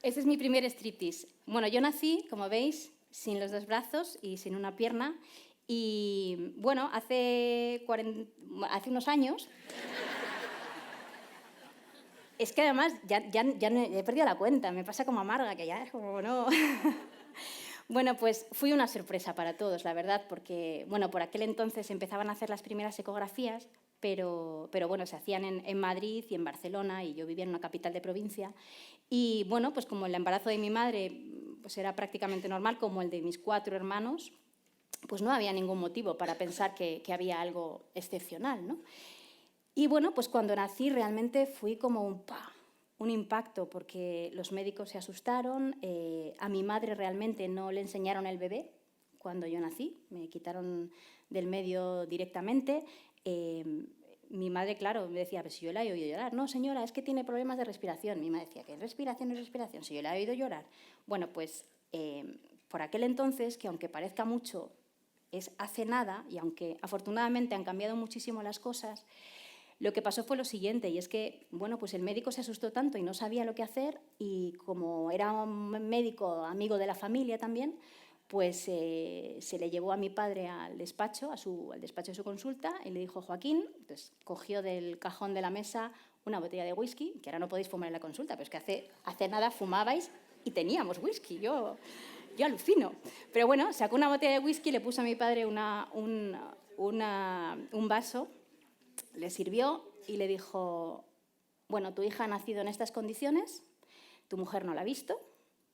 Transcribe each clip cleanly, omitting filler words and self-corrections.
Este es mi primer striptease. Bueno, yo nací, como veis, sin los dos brazos y sin una pierna. Y bueno, hace unos años... Es que además ya he perdido la cuenta, me pasa como a Marga, que ya es como no... Bueno, pues fui una sorpresa para todos, la verdad, porque bueno, por aquel entonces empezaban a hacer las primeras ecografías, pero bueno, se hacían en Madrid y en Barcelona, y yo vivía en una capital de provincia. Y bueno, pues como el embarazo de mi madre pues era prácticamente normal, como el de mis 4 hermanos, pues no había ningún motivo para pensar que había algo excepcional, ¿no? Y bueno, pues cuando nací realmente fui como un impacto, porque los médicos se asustaron. A mi madre realmente no le enseñaron el bebé cuando yo nací, me quitaron del medio directamente. Mi madre, claro, me decía, pero si yo la he oído llorar. No, señora, es que tiene problemas de respiración. Mi madre decía, ¿qué respiración es respiración? Si yo la he oído llorar. Bueno, pues por aquel entonces, que aunque parezca mucho, es hace nada, y aunque afortunadamente han cambiado muchísimo las cosas, lo que pasó fue lo siguiente, y es que bueno, pues el médico se asustó tanto y no sabía lo que hacer, y como era un médico amigo de la familia también, pues se le llevó a mi padre al despacho, al despacho de su consulta, y le dijo, Joaquín, pues cogió del cajón de la mesa una botella de whisky, que ahora no podéis fumar en la consulta, pero es que hace nada fumabais y teníamos whisky, yo alucino. Pero bueno, sacó una botella de whisky, le puso a mi padre un vaso, le sirvió y le dijo, bueno, tu hija ha nacido en estas condiciones, tu mujer no la ha visto,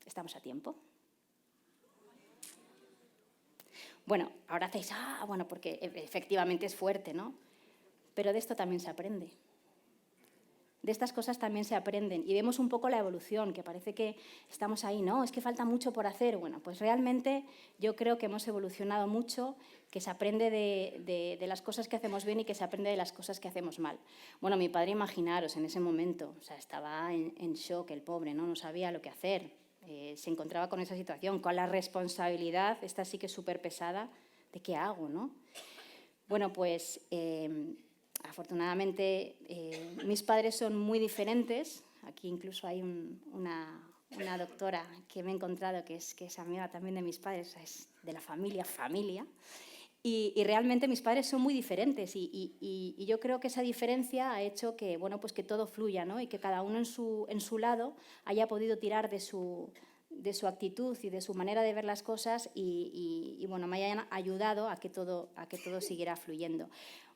estamos a tiempo. Bueno, ahora hacéis, bueno, porque efectivamente es fuerte, ¿no? Pero de esto también se aprende. De estas cosas también se aprenden, y vemos un poco la evolución, que parece que estamos ahí, no, es que falta mucho por hacer. Bueno, pues realmente yo creo que hemos evolucionado mucho, que se aprende de las cosas que hacemos bien y que se aprende de las cosas que hacemos mal. Bueno, mi padre, imaginaros, en ese momento, o sea, estaba en shock, el pobre, no sabía lo que hacer, se encontraba con esa situación, con la responsabilidad, esta sí que es súper pesada, de qué hago, ¿no? Bueno, pues... afortunadamente, mis padres son muy diferentes. Aquí incluso hay una doctora que me he encontrado que es amiga también de mis padres, o sea, es de la familia. Y realmente mis padres son muy diferentes, y yo creo que esa diferencia ha hecho que, bueno, pues que todo fluya, ¿no? Y que cada uno en su lado haya podido tirar de su actitud y de su manera de ver las cosas, y bueno, me hayan ayudado a que todo siguiera fluyendo.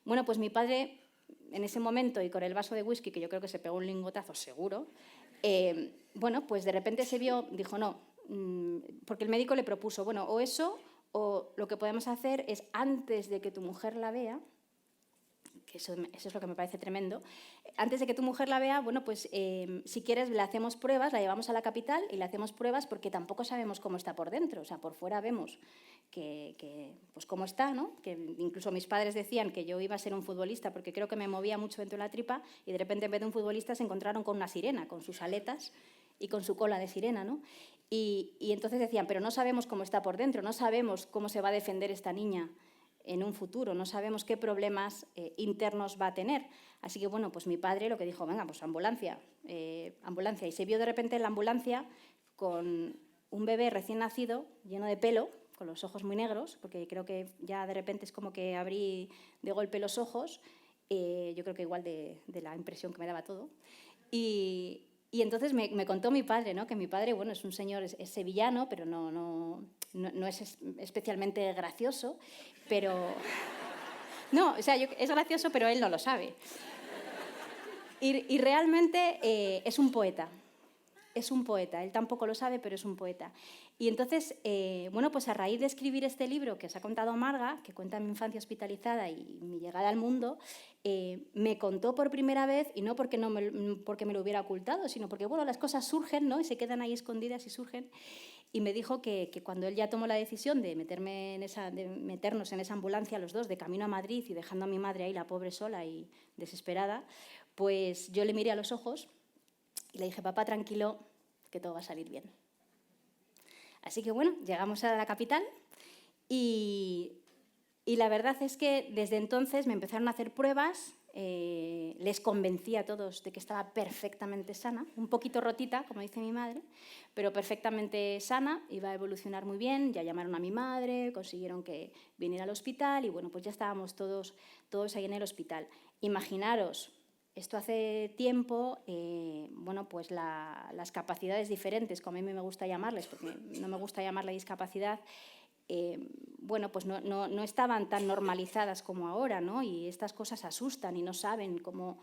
Bueno, pues mi padre, en ese momento, y con el vaso de whisky, que yo creo que se pegó un lingotazo seguro, bueno, pues de repente dijo no, porque el médico le propuso, bueno, o eso, o lo que podemos hacer es, antes de que tu mujer la vea, que eso es lo que me parece tremendo, antes de que tu mujer la vea, bueno, pues si quieres le hacemos pruebas, la llevamos a la capital y le hacemos pruebas, porque tampoco sabemos cómo está por dentro. O sea, por fuera vemos pues cómo está, ¿no? Que incluso mis padres decían que yo iba a ser un futbolista, porque creo que me movía mucho dentro de la tripa, y de repente en vez de un futbolista se encontraron con una sirena, con sus aletas y con su cola de sirena, ¿no? Y entonces decían, pero no sabemos cómo está por dentro, no sabemos cómo se va a defender esta niña en un futuro, no sabemos qué problemas internos va a tener. Así que, bueno, pues mi padre lo que dijo, venga, pues ambulancia. Y se vio de repente en la ambulancia con un bebé recién nacido, lleno de pelo, con los ojos muy negros, porque creo que ya de repente es como que abrí de golpe los ojos, yo creo que igual de la impresión que me daba todo. Y entonces me contó mi padre, ¿no? Que mi padre, bueno, es un señor, es sevillano, pero no es especialmente gracioso, pero... No, o sea, es gracioso, pero él no lo sabe. Y realmente es un poeta. Es un poeta, él tampoco lo sabe, pero es un poeta. Y entonces, bueno, pues a raíz de escribir este libro que os ha contado Marga, que cuenta mi infancia hospitalizada y mi llegada al mundo, me contó por primera vez, y no porque me lo hubiera ocultado, sino porque, bueno, las cosas surgen, ¿no? Y se quedan ahí escondidas y surgen. Y me dijo que cuando él ya tomó la decisión de meternos en esa ambulancia los dos, de camino a Madrid, y dejando a mi madre ahí, la pobre, sola y desesperada, pues yo le miré a los ojos y le dije, papá, tranquilo, que todo va a salir bien. Así que bueno, llegamos a la capital, y la verdad es que desde entonces me empezaron a hacer pruebas les convencí a todos de que estaba perfectamente sana, un poquito rotita, como dice mi madre, pero perfectamente sana, iba a evolucionar muy bien. Ya llamaron a mi madre, consiguieron que viniera al hospital y bueno, pues ya estábamos todos ahí en el hospital. Imaginaros, esto hace tiempo, bueno, pues las capacidades diferentes, como a mí me gusta llamarles, porque no me gusta llamarle discapacidad, bueno, pues no estaban tan normalizadas como ahora, ¿no? Y estas cosas asustan y no saben cómo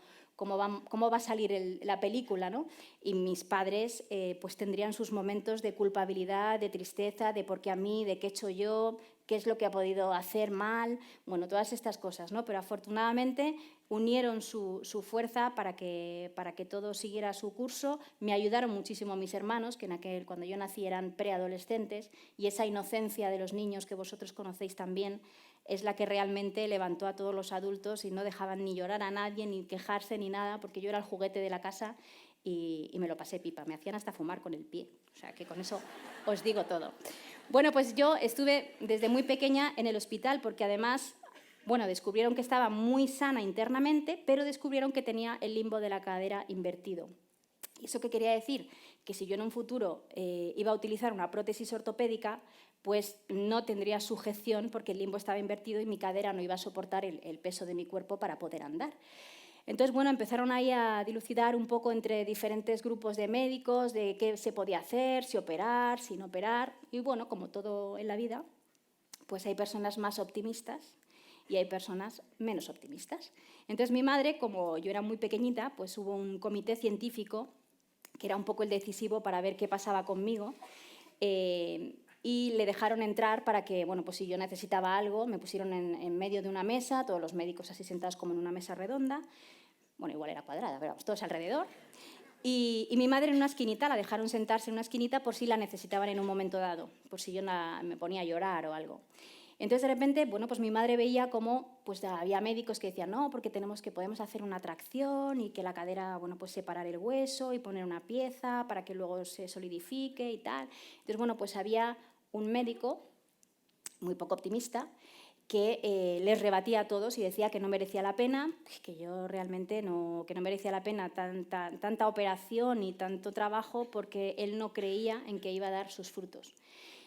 va a salir la película, ¿no? Y mis padres pues tendrían sus momentos de culpabilidad, de tristeza, de por qué a mí, de qué he hecho yo, qué es lo que ha podido hacer mal, bueno, todas estas cosas, ¿no? Pero afortunadamente unieron su fuerza para que todo siguiera su curso. Me ayudaron muchísimo mis hermanos, que cuando yo nací eran preadolescentes, y esa inocencia de los niños que vosotros conocéis también es la que realmente levantó a todos los adultos y no dejaban ni llorar a nadie, ni quejarse, ni nada, porque yo era el juguete de la casa y me lo pasé pipa. Me hacían hasta fumar con el pie. O sea, que con eso os digo todo. Bueno, pues yo estuve desde muy pequeña en el hospital porque además, bueno, descubrieron que estaba muy sana internamente, pero descubrieron que tenía el limbo de la cadera invertido. ¿Y eso qué quería decir? Que si yo en un futuro iba a utilizar una prótesis ortopédica, pues no tendría sujeción porque el limbo estaba invertido y mi cadera no iba a soportar el peso de mi cuerpo para poder andar. Entonces, bueno, empezaron ahí a dilucidar un poco entre diferentes grupos de médicos de qué se podía hacer, si operar, si no operar. Y bueno, como todo en la vida, pues hay personas más optimistas y hay personas menos optimistas. Entonces, mi madre, como yo era muy pequeñita, pues hubo un comité científico que era un poco el decisivo para ver qué pasaba conmigo. Y le dejaron entrar para que, bueno, pues si yo necesitaba algo, me pusieron en medio de una mesa, todos los médicos así sentados como en una mesa redonda. Bueno, igual era cuadrada, pero todos alrededor. Y mi madre en una esquinita, la dejaron sentarse en una esquinita por si la necesitaban en un momento dado, por si yo me ponía a llorar o algo. Entonces, de repente, bueno, pues mi madre veía cómo pues, había médicos que decían, no, porque podemos hacer una tracción y que la cadera, bueno, pues separar el hueso y poner una pieza para que luego se solidifique y tal. Entonces, bueno, pues había un médico muy poco optimista que les rebatía a todos y decía que no merecía la pena, que yo realmente que no merecía la pena tanta operación y tanto trabajo porque él no creía en que iba a dar sus frutos.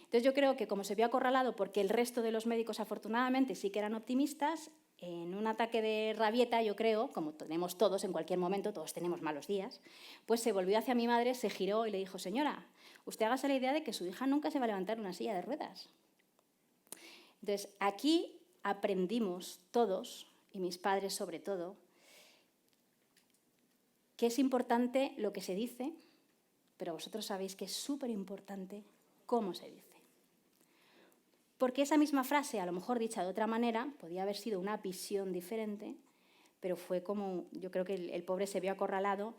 Entonces yo creo que como se vio acorralado porque el resto de los médicos afortunadamente sí que eran optimistas, en un ataque de rabieta, yo creo, como tenemos todos en cualquier momento, todos tenemos malos días, pues se volvió hacia mi madre, se giró y le dijo, señora, usted hágase la idea de que su hija nunca se va a levantar en una silla de ruedas. Entonces, aquí aprendimos todos, y mis padres sobre todo, que es importante lo que se dice, pero vosotros sabéis que es súper importante cómo se dice. Porque esa misma frase, a lo mejor dicha de otra manera, podía haber sido una visión diferente, pero fue como, yo creo que el pobre se vio acorralado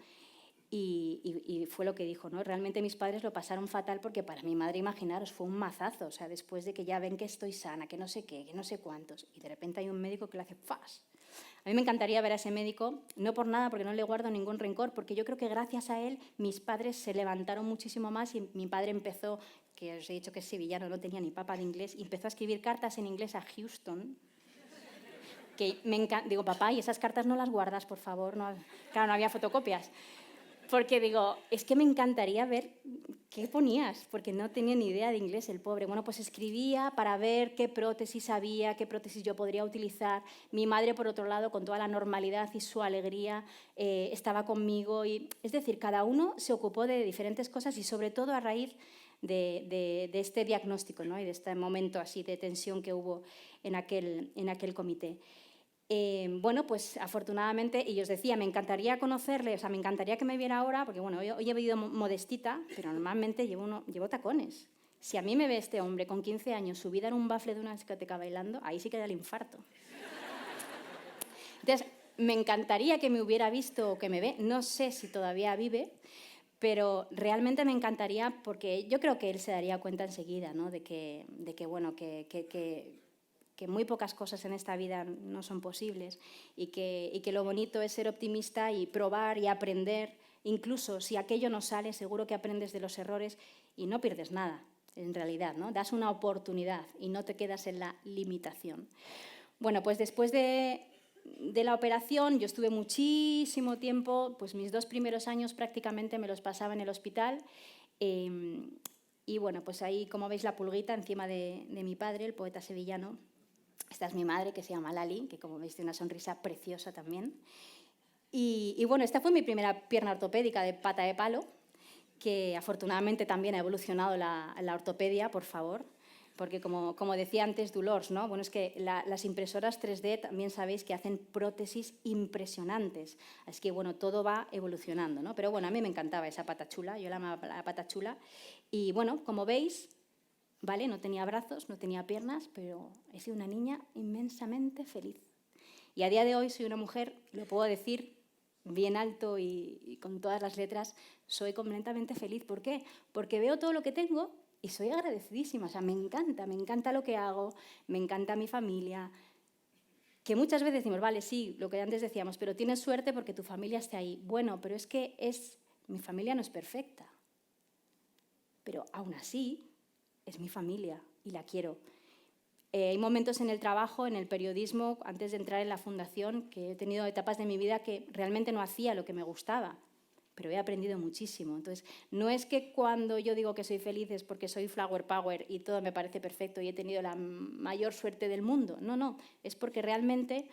y fue lo que dijo, ¿no? Realmente mis padres lo pasaron fatal porque para mi madre, imaginaros, fue un mazazo. O sea, después de que ya ven que estoy sana, que no sé qué, que no sé cuántos, y de repente hay un médico que le hace ¡fas! A mí me encantaría ver a ese médico, no por nada, porque no le guardo ningún rencor, porque yo creo que gracias a él mis padres se levantaron muchísimo más y mi padre empezó, que os he dicho que es sevillano, no tenía ni papa de inglés, y empezó a escribir cartas en inglés a Houston, que me encanta. Digo, papá, ¿y esas cartas no las guardas, por favor? No, claro, no había fotocopias. Porque digo, es que me encantaría ver qué ponías, porque no tenía ni idea de inglés el pobre. Bueno, pues escribía para ver qué prótesis había, qué prótesis yo podría utilizar. Mi madre, por otro lado, con toda la normalidad y su alegría, estaba conmigo. Es decir, cada uno se ocupó de diferentes cosas y sobre todo a raíz de este diagnóstico, ¿no? Y de este momento así de tensión que hubo en aquel comité. Bueno, pues afortunadamente, y os decía, me encantaría conocerle, o sea, me encantaría que me viera ahora, porque bueno, hoy he venido modestita, pero normalmente llevo tacones. Si a mí me ve este hombre con 15 años subida en un bafle de una discoteca bailando, ahí sí que da el infarto. Entonces, me encantaría que me hubiera visto o que me ve, no sé si todavía vive, pero realmente me encantaría porque yo creo que él se daría cuenta enseguida, ¿no? de que bueno, que muy pocas cosas en esta vida no son posibles y que lo bonito es ser optimista y probar y aprender. Incluso si aquello no sale, seguro que aprendes de los errores y no pierdes nada, en realidad, ¿no? Das una oportunidad y no te quedas en la limitación. Bueno, pues después de de la operación yo estuve muchísimo tiempo, pues mis 2 primeros años prácticamente me los pasaba en el hospital. Y bueno, pues ahí, como veis, la pulguita encima de mi padre, el poeta sevillano. Esta es mi madre, que se llama Lali, que como veis tiene una sonrisa preciosa también. Y bueno, esta fue mi primera pierna ortopédica de pata de palo, que afortunadamente también ha evolucionado la ortopedia, por favor, porque como decía antes Dolors, ¿no? Bueno, es que las impresoras 3D también sabéis que hacen prótesis impresionantes, así que bueno, todo va evolucionando, ¿no? Pero bueno, a mí me encantaba esa pata chula, yo la amaba la pata chula, y bueno, como veis, ¿vale? No tenía brazos, no tenía piernas, pero he sido una niña inmensamente feliz. Y a día de hoy soy una mujer, lo puedo decir bien alto y con todas las letras, soy completamente feliz. ¿Por qué? Porque veo todo lo que tengo y soy agradecidísima. O sea, me encanta lo que hago, me encanta mi familia. Que muchas veces decimos, vale, sí, lo que antes decíamos, pero tienes suerte porque tu familia está ahí. Bueno, pero es que mi familia no es perfecta. Pero aún así, es mi familia y la quiero. Hay momentos en el trabajo, en el periodismo, antes de entrar en la fundación, que he tenido etapas de mi vida que realmente no hacía lo que me gustaba, pero he aprendido muchísimo. Entonces, no es que cuando yo digo que soy feliz es porque soy flower power y todo me parece perfecto y he tenido la mayor suerte del mundo. No, es porque realmente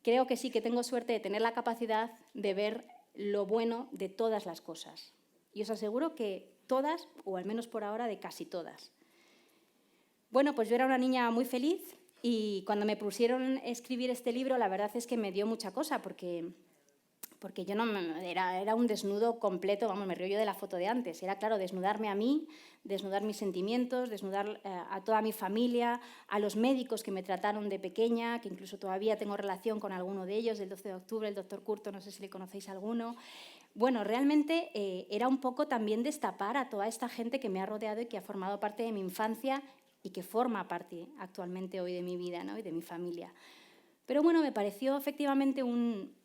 creo que sí que tengo suerte de tener la capacidad de ver lo bueno de todas las cosas. Y os aseguro que todas, o al menos por ahora de casi todas. Bueno, pues yo era una niña muy feliz y cuando me pusieron a escribir este libro, la verdad es que me dio mucha cosa porque yo no era un desnudo completo, vamos, me río yo de la foto de antes. Era, claro, desnudarme a mí, desnudar mis sentimientos, desnudar a toda mi familia, a los médicos que me trataron de pequeña, que incluso todavía tengo relación con alguno de ellos, del 12 de octubre, el doctor Curto, no sé si le conocéis a alguno. Bueno, realmente era un poco también destapar a toda esta gente que me ha rodeado y que ha formado parte de mi infancia y que forma parte actualmente hoy de mi vida, ¿no? Y de mi familia. Pero bueno, me pareció efectivamente un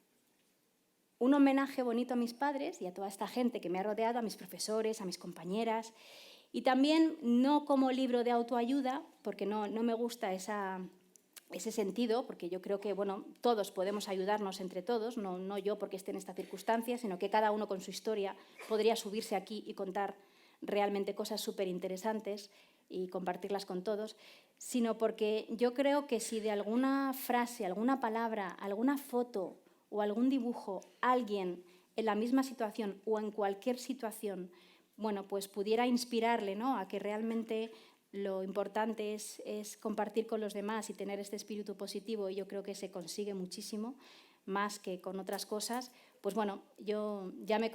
homenaje bonito a mis padres y a toda esta gente que me ha rodeado, a mis profesores, a mis compañeras, y también no como libro de autoayuda, porque no me gusta ese sentido, porque yo creo que bueno, todos podemos ayudarnos entre todos, no yo porque esté en esta circunstancia, sino que cada uno con su historia podría subirse aquí y contar realmente cosas súper interesantes y compartirlas con todos, sino porque yo creo que si de alguna frase, alguna palabra, alguna foto o algún dibujo, alguien en la misma situación o en cualquier situación, bueno, pues pudiera inspirarle, ¿no?, a que realmente lo importante es compartir con los demás y tener este espíritu positivo, y yo creo que se consigue muchísimo, más que con otras cosas, pues bueno, yo ya me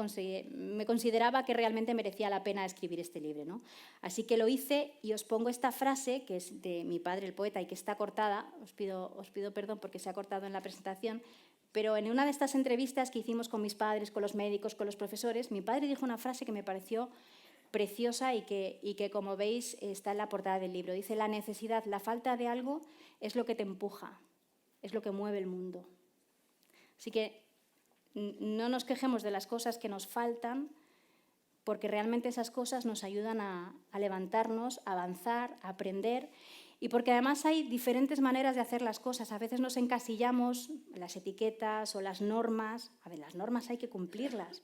consideraba que realmente merecía la pena escribir este libro, ¿no? Así que lo hice y os pongo esta frase, que es de mi padre, el poeta, y que está cortada, os pido perdón porque se ha cortado en la presentación, pero en una de estas entrevistas que hicimos con mis padres, con los médicos, con los profesores, mi padre dijo una frase que me pareció preciosa y que, como veis, está en la portada del libro. Dice, la necesidad, la falta de algo es lo que te empuja, es lo que mueve el mundo. Así que no nos quejemos de las cosas que nos faltan, porque realmente esas cosas nos ayudan a levantarnos, a avanzar, a aprender, y porque además hay diferentes maneras de hacer las cosas. A veces nos encasillamos las etiquetas o las normas. A ver, las normas hay que cumplirlas,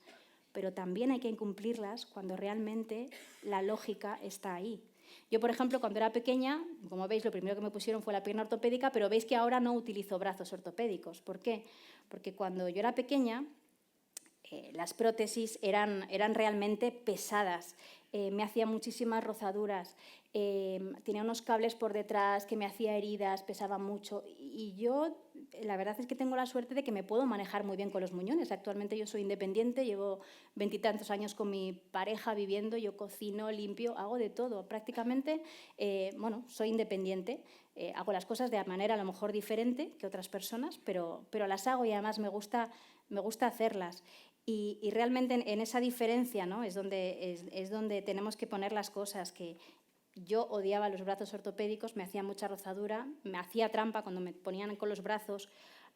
pero también hay que incumplirlas cuando realmente la lógica está ahí. Yo, por ejemplo, cuando era pequeña, como veis, lo primero que me pusieron fue la pierna ortopédica, pero veis que ahora no utilizo brazos ortopédicos. ¿Por qué? Porque cuando yo era pequeña, las prótesis eran realmente pesadas. Me hacía muchísimas rozaduras, tenía unos cables por detrás que me hacía heridas, pesaba mucho. Y yo, la verdad es que tengo la suerte de que me puedo manejar muy bien con los muñones. Actualmente yo soy independiente, llevo 20 y tantos años con mi pareja viviendo, yo cocino, limpio, hago de todo. Prácticamente, bueno, soy independiente. Hago las cosas de manera a lo mejor diferente que otras personas, pero las hago y además me gusta hacerlas. Y realmente en esa diferencia, ¿no?, es donde tenemos que poner las cosas, que yo odiaba los brazos ortopédicos, me hacía mucha rozadura, me hacía trampa cuando me ponían con los brazos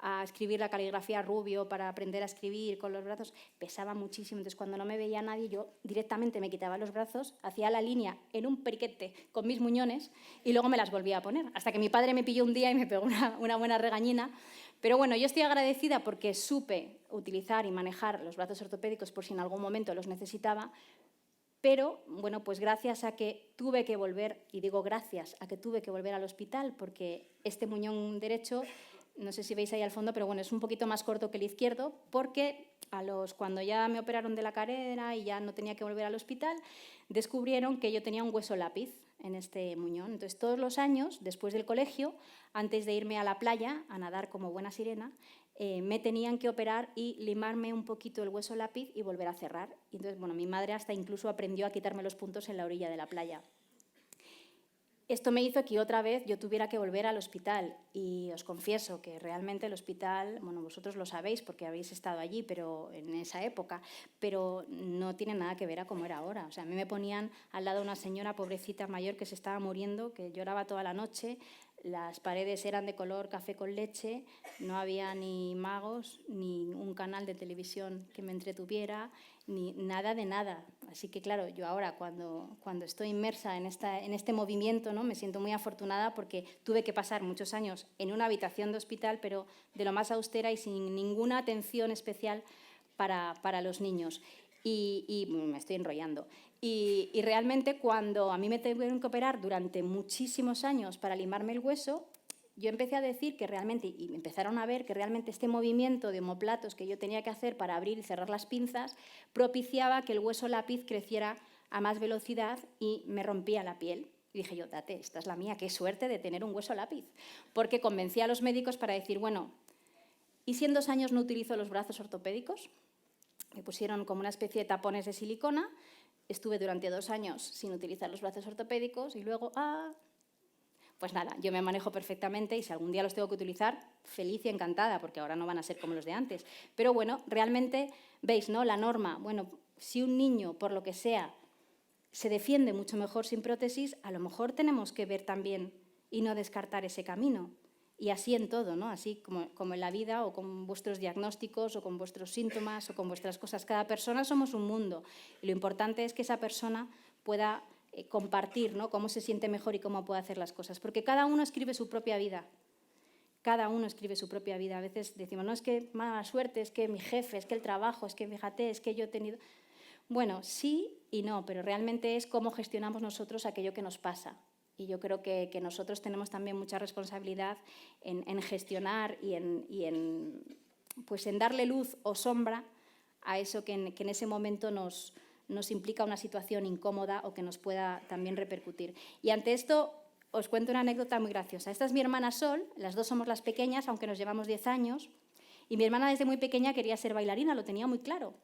a escribir la caligrafía Rubio para aprender a escribir con los brazos, pesaba muchísimo. Entonces, cuando no me veía nadie, yo directamente me quitaba los brazos, hacía la línea en un periquete con mis muñones y luego me las volvía a poner. Hasta que mi padre me pilló un día y me pegó una buena regañina. Pero bueno, yo estoy agradecida porque supe utilizar y manejar los brazos ortopédicos por si en algún momento los necesitaba. Pero, bueno, pues gracias a que tuve que volver, y digo gracias a que tuve que volver al hospital, porque este muñón derecho, no sé si veis ahí al fondo, pero bueno, es un poquito más corto que el izquierdo, porque cuando ya me operaron de la cadera y ya no tenía que volver al hospital, descubrieron que yo tenía un hueso lápiz en este muñón. Entonces, todos los años, después del colegio, antes de irme a la playa a nadar como buena sirena, me tenían que operar y limarme un poquito el hueso lápiz y volver a cerrar. Y entonces, bueno, mi madre hasta incluso aprendió a quitarme los puntos en la orilla de la playa. Esto me hizo que otra vez yo tuviera que volver al hospital y os confieso que realmente el hospital, bueno, vosotros lo sabéis porque habéis estado allí, pero en esa época, pero no tiene nada que ver a cómo era ahora. O sea, a mí me ponían al lado una señora pobrecita mayor que se estaba muriendo, que lloraba toda la noche, las paredes eran de color café con leche, no había ni magos, ni un canal de televisión que me entretuviera, ni nada de nada. Así que, claro, yo ahora cuando estoy inmersa en este movimiento, ¿no?, me siento muy afortunada porque tuve que pasar muchos años en una habitación de hospital, pero de lo más austera y sin ninguna atención especial para los niños. Y me estoy enrollando. Y realmente cuando a mí me tuvieron que operar durante muchísimos años para limarme el hueso, yo empecé a decir que realmente, y me empezaron a ver que realmente este movimiento de omóplatos que yo tenía que hacer para abrir y cerrar las pinzas propiciaba que el hueso lápiz creciera a más velocidad y me rompía la piel. Y dije yo, date, esta es la mía, qué suerte de tener un hueso lápiz. Porque convencí a los médicos para decir, bueno, ¿y si en 2 años no utilizo los brazos ortopédicos? Me pusieron como una especie de tapones de silicona. Estuve durante 2 años sin utilizar los brazos ortopédicos y luego, pues nada, yo me manejo perfectamente y si algún día los tengo que utilizar, feliz y encantada, porque ahora no van a ser como los de antes. Pero bueno, realmente, veis, ¿no?, la norma. Bueno, si un niño, por lo que sea, se defiende mucho mejor sin prótesis, a lo mejor tenemos que ver también y no descartar ese camino. Y así en todo, ¿no? Así como en la vida o con vuestros diagnósticos o con vuestros síntomas o con vuestras cosas. Cada persona somos un mundo y lo importante es que esa persona pueda compartir, ¿no?, cómo se siente mejor y cómo puede hacer las cosas. Porque cada uno escribe su propia vida. Cada uno escribe su propia vida. A veces decimos, no, es que mala suerte, es que mi jefe, es que el trabajo, es que fíjate, es que yo he tenido... Bueno, sí y no, pero realmente es cómo gestionamos nosotros aquello que nos pasa. Y yo creo que nosotros tenemos también mucha responsabilidad en gestionar y en darle luz o sombra a eso que en ese momento nos implica una situación incómoda o que nos pueda también repercutir. Y ante esto os cuento una anécdota muy graciosa. Esta es mi hermana Sol, las dos somos las pequeñas, aunque nos llevamos 10 años, y mi hermana desde muy pequeña quería ser bailarina, lo tenía muy claro.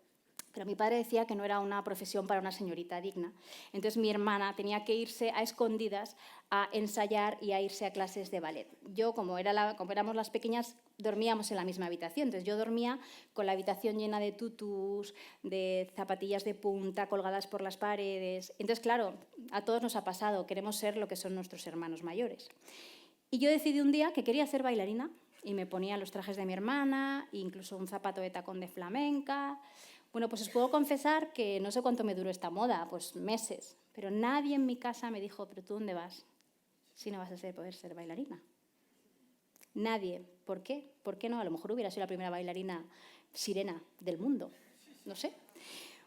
Pero mi padre decía que no era una profesión para una señorita digna. Entonces mi hermana tenía que irse a escondidas a ensayar y a irse a clases de ballet. Yo, como éramos las pequeñas, dormíamos en la misma habitación. Entonces yo dormía con la habitación llena de tutús, de zapatillas de punta colgadas por las paredes. Entonces, claro, a todos nos ha pasado, queremos ser lo que son nuestros hermanos mayores. Y yo decidí un día que quería ser bailarina y me ponía los trajes de mi hermana, incluso un zapato de tacón de flamenca. Bueno, pues os puedo confesar que no sé cuánto me duró esta moda, pues meses, pero nadie en mi casa me dijo, ¿pero tú dónde vas si no vas a poder ser bailarina? Nadie. ¿Por qué? ¿Por qué no? A lo mejor hubiera sido la primera bailarina sirena del mundo, no sé.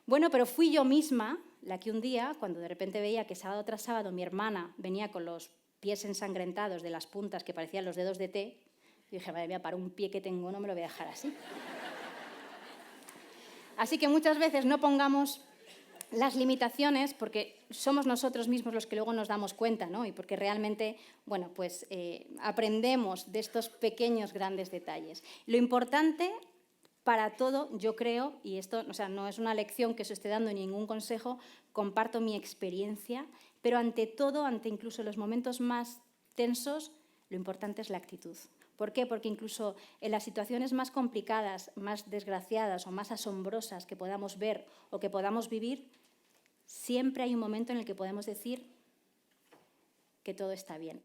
Bueno, pero fui yo misma la que un día, cuando de repente veía que sábado tras sábado mi hermana venía con los pies ensangrentados de las puntas que parecían los dedos de té, y dije, madre mía, para un pie que tengo no me lo voy a dejar así. Así que muchas veces no pongamos las limitaciones porque somos nosotros mismos los que luego nos damos cuenta, ¿no? Y porque realmente, bueno, pues aprendemos de estos pequeños grandes detalles. Lo importante para todo, yo creo, y esto, o sea, no es una lección que os esté dando ni ningún consejo, comparto mi experiencia, pero ante todo, ante incluso los momentos más tensos, lo importante es la actitud. ¿Por qué? Porque incluso en las situaciones más complicadas, más desgraciadas o más asombrosas que podamos ver o que podamos vivir, siempre hay un momento en el que podemos decir que todo está bien.